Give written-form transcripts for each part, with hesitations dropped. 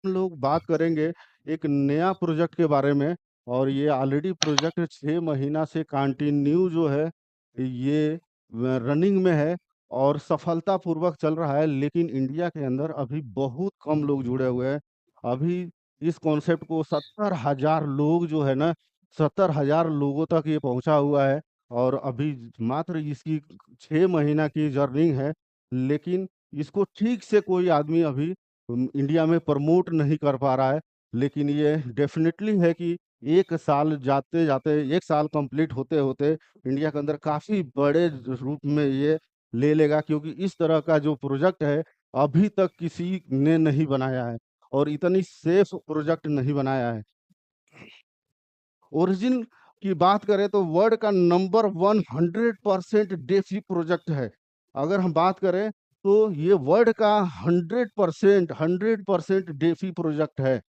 हम लोग बात करेंगे एक नया प्रोजेक्ट के बारे में। और ये ऑलरेडी प्रोजेक्ट 6 महीना से कंटिन्यू जो है ये रनिंग में है और सफलतापूर्वक चल रहा है। लेकिन इंडिया के अंदर अभी बहुत कम लोग जुड़े हुए हैं। अभी इस कॉन्सेप्ट को 70,000 लोग जो है ना, 70,000 लोगों तक ये पहुंचा हुआ है। और अभी मात्र इसकी 6 महीना की जर्नी है। लेकिन इसको ठीक से कोई आदमी अभी इंडिया में प्रमोट नहीं कर पा रहा है। लेकिन ये डेफिनेटली है कि 1 साल जाते-जाते 1 साल कंप्लीट होते-होते इंडिया के अंदर काफ़ी बड़े रूप में ये ले लेगा, क्योंकि इस तरह का जो प्रोजेक्ट है अभी तक किसी ने नहीं बनाया है और इतनी सेफ प्रोजेक्ट नहीं बनाया है। ओरिजिन की बात करें तो वर्ल्ड का नंबर 100% डेफी प्रोजेक्ट है। अगर हम बात करें तो ये वर्ल्ड का 100% डेफी प्रोजेक्ट है।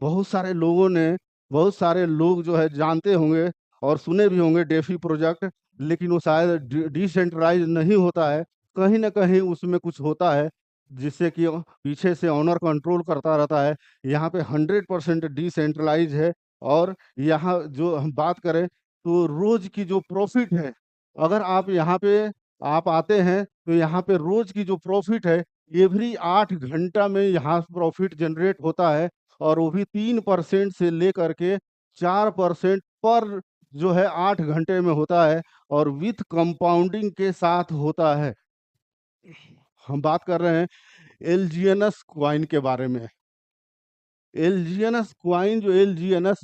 बहुत सारे लोगों ने बहुत सारे लोग जो है जानते होंगे और सुने भी होंगे डेफी प्रोजेक्ट। लेकिन वो शायद डिसेंट्रलाइज नहीं होता है, कहीं ना कहीं उसमें कुछ होता है जिससे कि पीछे से ऑनर कंट्रोल करता रहता है। यहाँ पे 100% डिसेंट्रलाइज है। और यहाँ जो हम बात करें तो रोज की जो प्रॉफिट है, अगर आप यहाँ पे आप आते हैं तो यहाँ पे रोज की जो प्रॉफिट है एवरी 8 घंटा में यहाँ प्रॉफिट जनरेट होता है। और वो भी 3% से लेकर के 4% पर जो है 8 घंटे में होता है और विथ कंपाउंडिंग के साथ होता है। हम बात कर रहे हैं एलजीएनएस क्वाइन के बारे में। एलजीएनएस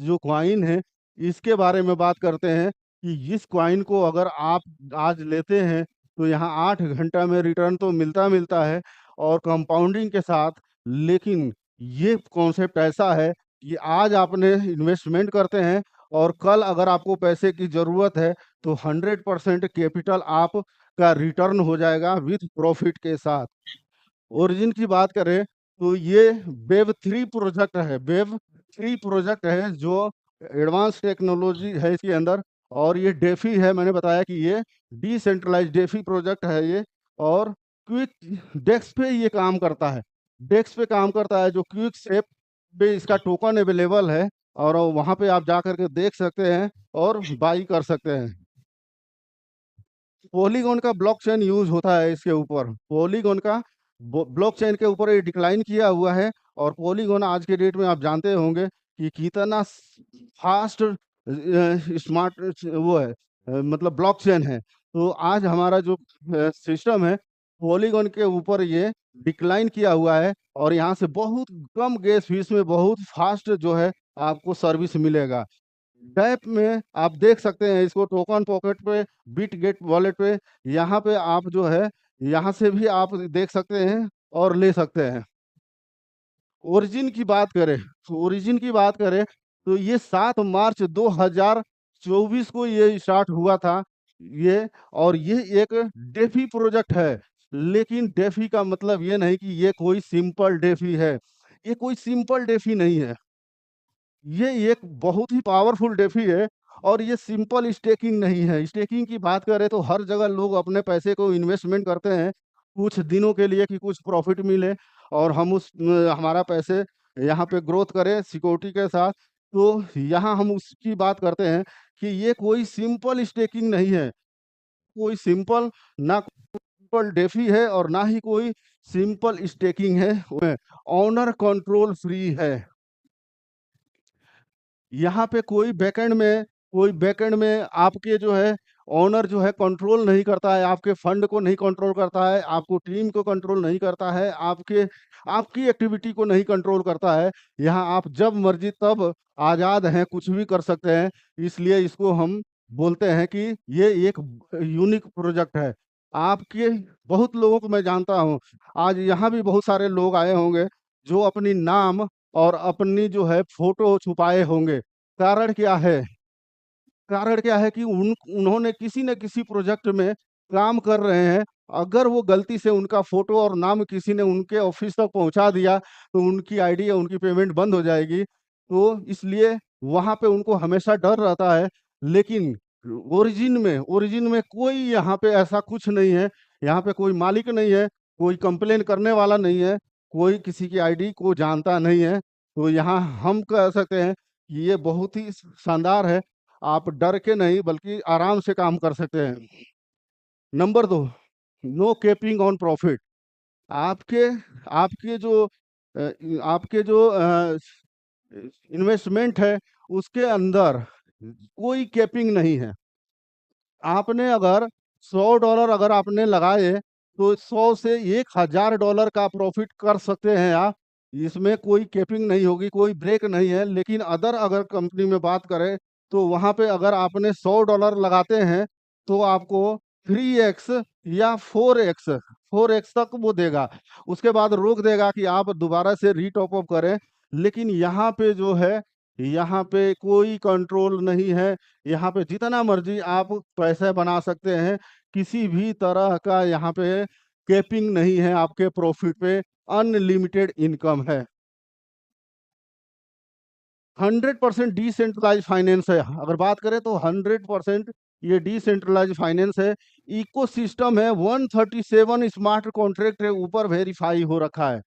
जो क्वाइन है, इसके बारे में बात करते हैं कि इस क्वाइन को अगर आप आज लेते हैं तो यहाँ 8 घंटा में रिटर्न तो मिलता है और कंपाउंडिंग के साथ। लेकिन ये कॉन्सेप्ट ऐसा है कि आज आपने इन्वेस्टमेंट करते हैं और कल अगर आपको पैसे की ज़रूरत है तो 100% कैपिटल आप का रिटर्न हो जाएगा विथ प्रॉफिट के साथ। ओरिजिन की बात करें तो ये वेब थ्री प्रोजेक्ट है जो एडवांस टेक्नोलॉजी है इसके अंदर। और ये डेफी है, मैंने बताया कि ये डिसेंट्रलाइज डेफी प्रोजेक्ट है ये। और क्विक डेस्क पे ये काम करता है। डेस्क पे काम करता है जो क्विक सेप पे इसका टोकन अवेलेबल है और वहाँ पे आप जा करके देख सकते हैं और बाई कर सकते हैं। पॉलीगॉन का ब्लॉकचेन यूज होता है इसके ऊपर। पॉलीगॉन का ब्लॉकचेन के ऊपर ये डिक्लाइन किया हुआ है। और पॉलीगॉन आज के डेट में आप जानते होंगे कि कितना फास्ट स्मार्ट वो है, मतलब ब्लॉकचेन है। तो आज हमारा जो सिस्टम है पॉलीगॉन के ऊपर ये डिक्लाइन किया हुआ है और यहाँ से बहुत कम गैस फीस में बहुत फास्ट जो है आपको सर्विस मिलेगा। डैप में आप देख सकते हैं इसको टोकन पॉकेट पे, बिट गेट वॉलेट पे। यहाँ पे आप जो है यहाँ से भी आप देख सकते हैं और ले सकते हैं। ओरिजिन की बात करें ओरिजिन की बात करें तो ये 7 मार्च 2024 को ये स्टार्ट हुआ था ये। और ये एक डेफी प्रोजेक्ट है। लेकिन डेफी का मतलब ये नहीं कि ये कोई सिंपल डेफी है। ये कोई सिंपल डेफी नहीं है। ये एक बहुत ही पावरफुल डेफी है। और ये सिंपल स्टेकिंग नहीं है। स्टेकिंग की बात करें तो हर जगह लोग अपने पैसे को इन्वेस्टमेंट करते हैं कुछ दिनों के लिए कि कुछ प्रॉफिट मिले और हम हमारा पैसे यहाँ पे ग्रोथ करें सिक्योरिटी के साथ। तो यहाँ हम उसकी बात करते हैं कि ये कोई सिंपल स्टेकिंग नहीं है। कोई सिंपल ना सिंपल डेफी है और ना ही कोई सिंपल स्टेकिंग है। ऑनर कंट्रोल फ्री है। यहाँ पे कोई बैकएंड में आपके जो है ओनर जो है कंट्रोल नहीं करता है, आपके फंड को नहीं कंट्रोल करता है, आपको टीम को कंट्रोल नहीं करता है, आपकी एक्टिविटी को नहीं कंट्रोल करता है। यहाँ आप जब मर्जी तब आज़ाद हैं, कुछ भी कर सकते हैं। इसलिए इसको हम बोलते हैं कि ये एक यूनिक प्रोजेक्ट है। आपके बहुत लोगों को मैं जानता हूँ, आज यहाँ भी बहुत सारे लोग आए होंगे जो अपनी नाम और अपनी जो है फ़ोटो छुपाए होंगे। कारण क्या है? कारण क्या है कि उन्होंने किसी न किसी प्रोजेक्ट में काम कर रहे हैं। अगर वो गलती से उनका फ़ोटो और नाम किसी ने उनके ऑफ़िस तक पहुँचा दिया, तो उनकी आईडी या उनकी पेमेंट बंद हो जाएगी। तो इसलिए वहाँ पे उनको हमेशा डर रहता है। लेकिन ओरिजिन में कोई यहाँ पे ऐसा कुछ नहीं है। यहाँ पे कोई मालिक नहीं है, कोई कंप्लेन करने वाला नहीं है, कोई किसी की आईडी को जानता नहीं है। तो यहाँ हम कह सकते हैं कि ये बहुत ही शानदार है। आप डर के नहीं बल्कि आराम से काम कर सकते हैं। Number 2, no capping on profit. आपके आपके जो आपके जो इन्वेस्टमेंट है उसके अंदर कोई कैपिंग नहीं है। आपने अगर $100 अगर आपने लगाए तो 100 से $1000 का प्रॉफिट कर सकते हैं आप। इसमें कोई कैपिंग नहीं होगी, कोई ब्रेक नहीं है। लेकिन अदर अगर कंपनी में बात करें तो वहाँ पे अगर आपने $100 लगाते हैं तो आपको 3x या 4x तक वो देगा। उसके बाद रोक देगा कि आप दोबारा से रीटॉप अप करें। लेकिन यहाँ पे जो है, यहाँ पे कोई कंट्रोल नहीं है। यहाँ पे जितना मर्जी आप पैसे बना सकते हैं। किसी भी तरह का यहाँ पे कैपिंग नहीं है आपके प्रॉफिट पे। अनलिमिटेड इनकम है। 100% डिसेंट्रलाइज फाइनेंस है। अगर बात करें तो 100% ये डिसेंट्रलाइज फाइनेंस है। इकोसिस्टम है। 137 स्मार्ट कॉन्ट्रैक्ट के ऊपर वेरीफाई हो रखा है।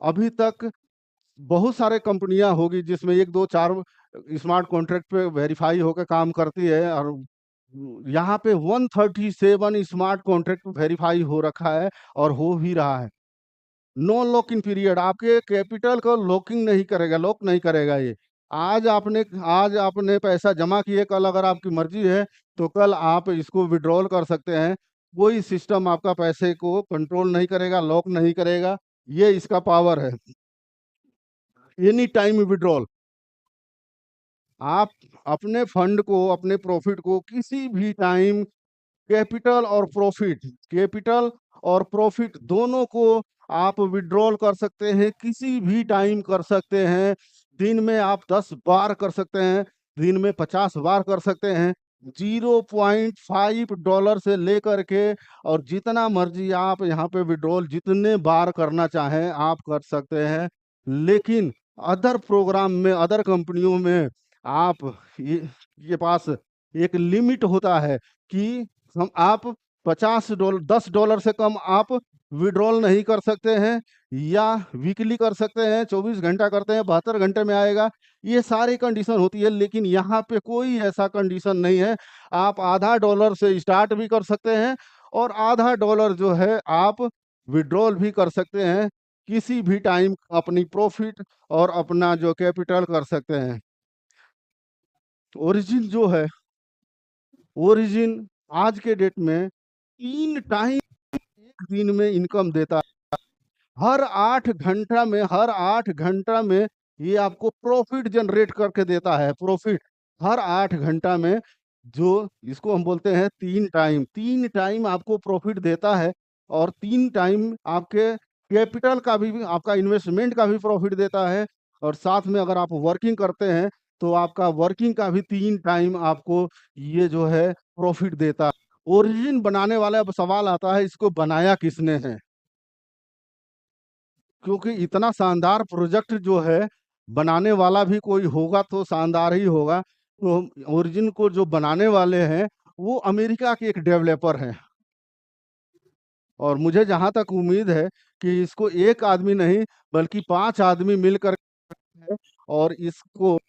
अभी तक बहुत सारे कंपनियां होगी जिसमें 1 2 4 स्मार्ट कॉन्ट्रैक्ट पे वेरीफाई होकर काम करती है। और यहाँ पे 137 स्मार्ट कॉन्ट्रैक्ट वेरीफाई हो रखा है और हो भी रहा है। नो लॉक इन पीरियड, आपके कैपिटल को लॉकिंग नहीं करेगा, लॉक नहीं करेगा ये। आज आपने पैसा जमा किए, कल अगर आपकी मर्जी है तो कल आप इसको विड्रॉल कर सकते हैं। कोई सिस्टम आपका पैसे को कंट्रोल नहीं करेगा, लॉक नहीं करेगा। ये इसका पावर है। Any time withdrawal. आप अपने फंड को, अपने प्रॉफिट को किसी भी टाइम कैपिटल और प्रॉफिट दोनों को आप विड्रॉल कर सकते हैं। किसी भी टाइम कर सकते हैं। दिन में आप 10 बार कर सकते हैं, दिन में 50 बार कर सकते हैं। $0.5 से लेकर के और जितना मर्जी आप यहाँ पे विड्रॉल जितने बार करना चाहें आप कर सकते हैं। लेकिन अदर प्रोग्राम में, अदर कंपनियों में आप ये पास एक लिमिट होता है कि हम आप $50 $10 से कम आप विड्रॉल नहीं कर सकते हैं। या वीकली कर सकते हैं, 24 घंटा करते हैं 72 घंटे में आएगा। ये सारी कंडीशन होती है। लेकिन यहाँ पे कोई ऐसा कंडीशन नहीं है। आप आधा डॉलर से स्टार्ट भी कर सकते हैं और आधा डॉलर जो है आप विड्रॉल भी कर सकते हैं। किसी भी टाइम अपनी प्रॉफिट और अपना जो कैपिटल कर सकते हैं। ओरिजिन जो है, ओरिजिन आज के डेट में 3 टाइम एक दिन में इनकम देता है। हर 8 घंटा में ये आपको प्रॉफिट जनरेट करके देता है। प्रॉफिट हर 8 घंटा में, जो इसको हम बोलते हैं 3 टाइम आपको प्रॉफिट देता है। और 3 टाइम आपके कैपिटल का भी, आपका इन्वेस्टमेंट का भी प्रॉफिट देता है। और साथ में अगर आप वर्किंग करते हैं तो आपका वर्किंग का भी 3 टाइम आपको ये जो है प्रॉफिट देता है। ओरिजिन बनाने वाला अब सवाल आता है, इसको बनाया किसने है? क्योंकि इतना शानदार प्रोजेक्ट जो है, बनाने वाला भी कोई होगा तो शानदार ही होगा। तो ओरिजिन को जो बनाने वाले हैं वो अमेरिका के एक डेवलपर हैं। और मुझे जहाँ तक उम्मीद है कि इसको एक आदमी नहीं बल्कि 5 आदमी मिलकर और इसको